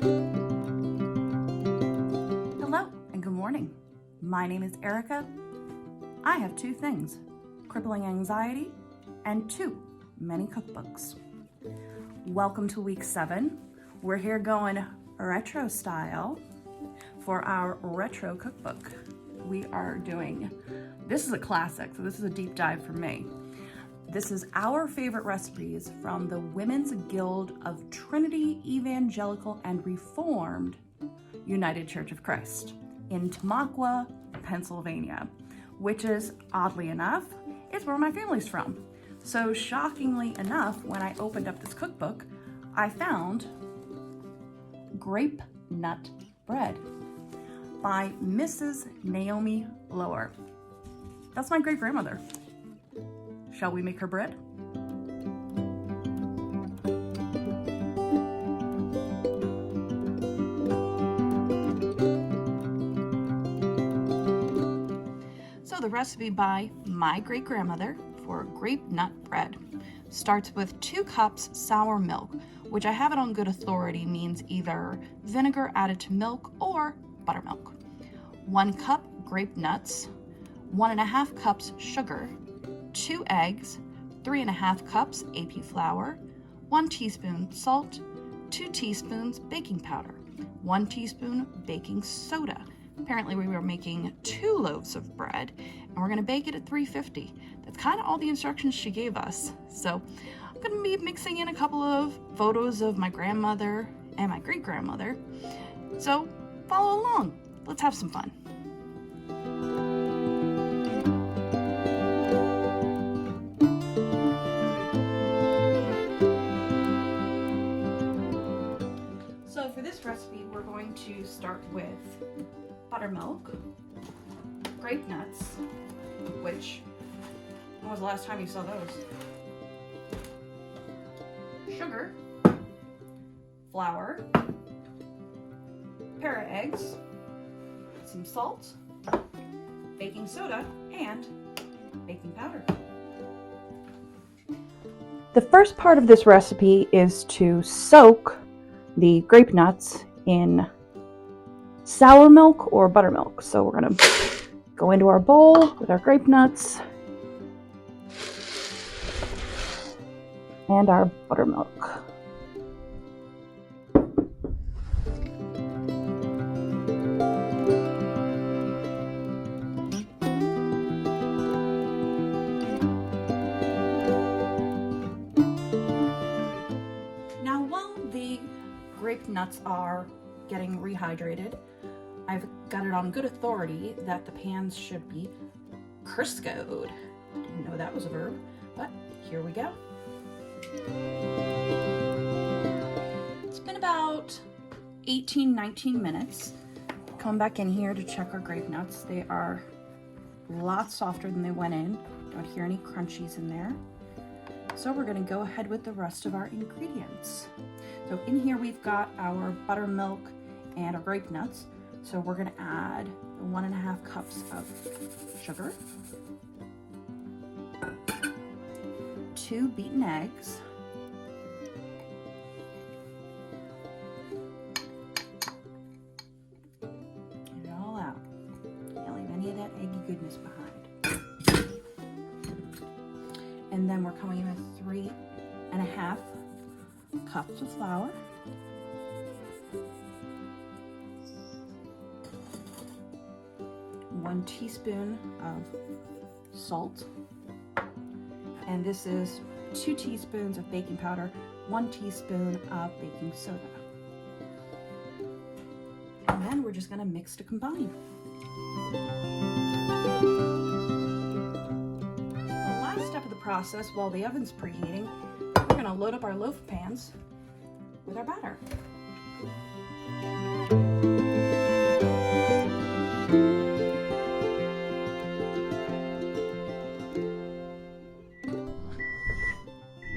Hello and good morning. My name is Erica. I have two things: crippling anxiety and too many cookbooks. Welcome to week 7. We're here going retro style for our retro cookbook. We are doing, this is a classic, so this is a deep dive for me. This is our favorite recipes from the Women's Guild of Trinity Evangelical and Reformed United Church of Christ in Tamaqua, Pennsylvania, which is, oddly enough, is where my family's from. So shockingly enough, when I opened up this cookbook, I found Grape Nut Bread by Mrs. Naomi Lower. That's my great grandmother. Shall we make her bread? So the recipe by my great grandmother for grape nut bread starts with 2 cups sour milk, which I have it on good authority means either vinegar added to milk or buttermilk. 1 cup grape nuts, 1.5 cups sugar, 2 eggs, 3.5 cups AP flour, 1 teaspoon salt, 2 teaspoons baking powder, 1 teaspoon baking soda. Apparently we were making 2 loaves of bread and we're gonna bake it at 350. That's kind of all the instructions she gave us. So I'm gonna be mixing in a couple of photos of my grandmother and my great grandmother. So follow along, let's have some fun. So for this recipe, we're going to start with buttermilk, grape nuts, which, when was the last time you saw those? Sugar, flour, pair of eggs, some salt, baking soda, and baking powder. The first part of this recipe is to soak the grape nuts in sour milk or buttermilk. So we're gonna go into our bowl with our grape nuts and our buttermilk. Now while the grape nuts are getting rehydrated, I've got it on good authority that the pans should be Criscoed. Didn't know that was a verb, but here we go. It's been about 18-19 minutes. Come back in here to check our grape nuts. They are a lot softer than they went in. Don't hear any crunchies in there. So we're gonna go ahead with the rest of our ingredients. So in here we've got our buttermilk and our grape nuts. So we're gonna add 1.5 cups of sugar, 2 beaten eggs, get it all out. Can't leave any of that eggy goodness behind. And then we're coming in with 3.5 cups of flour, 1 teaspoon of salt, and this is 2 teaspoons of baking powder, 1 teaspoon of baking soda. And then we're just gonna mix to combine. The last step of the process, while the oven's preheating, we're gonna load up our loaf pans with our batter.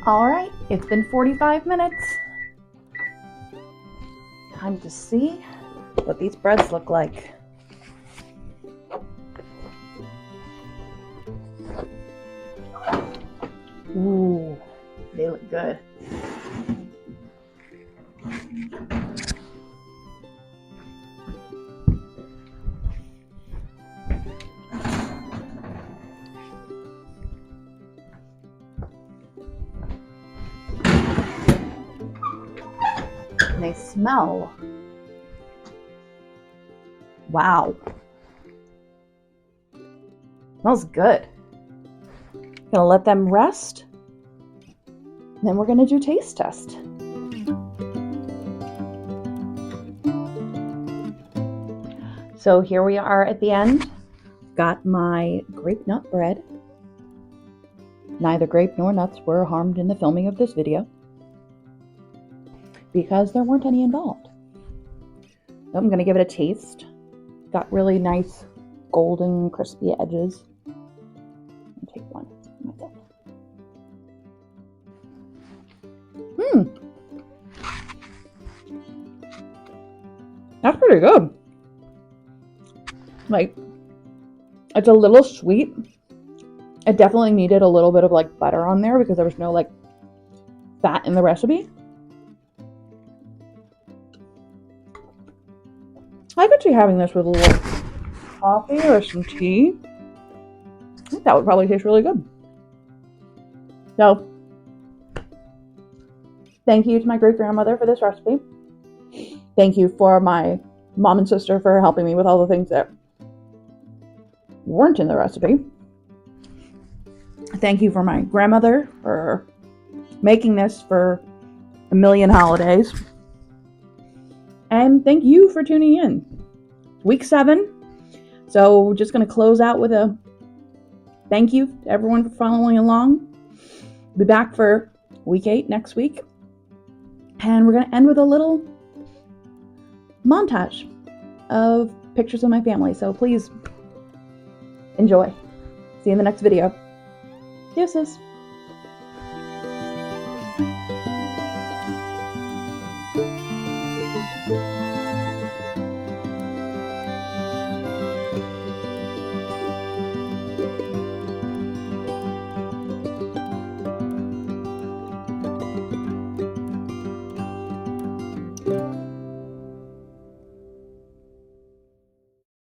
All right, it's been 45 minutes. Time to see what these breads look like. Ooh, they look good. And they smell. Wow. Smells good. Gonna let them rest. Then we're gonna do taste test. So here we are at the end. Got my grape nut bread. Neither grape nor nuts were harmed in the filming of this video because there weren't any involved. I'm gonna give it a taste. Got really nice golden crispy edges. I'll take one myself. That's pretty good. Like, it's a little sweet. It definitely needed a little bit of like butter on there because there was no like fat in the recipe. I could see having this with a little coffee or some tea. I think that would probably taste really good. So, thank you to my great grandmother for this recipe. Thank you for my mom and sister for helping me with all the things that weren't in the recipe. Thank you for my grandmother for making this for a million holidays. And thank you for tuning in. Week 7. So we're just going to close out with a thank you to everyone for following along. Be back for week 8 next week. And we're going to end with a little montage of pictures of my family. So please enjoy. See you in the next video. Deuces.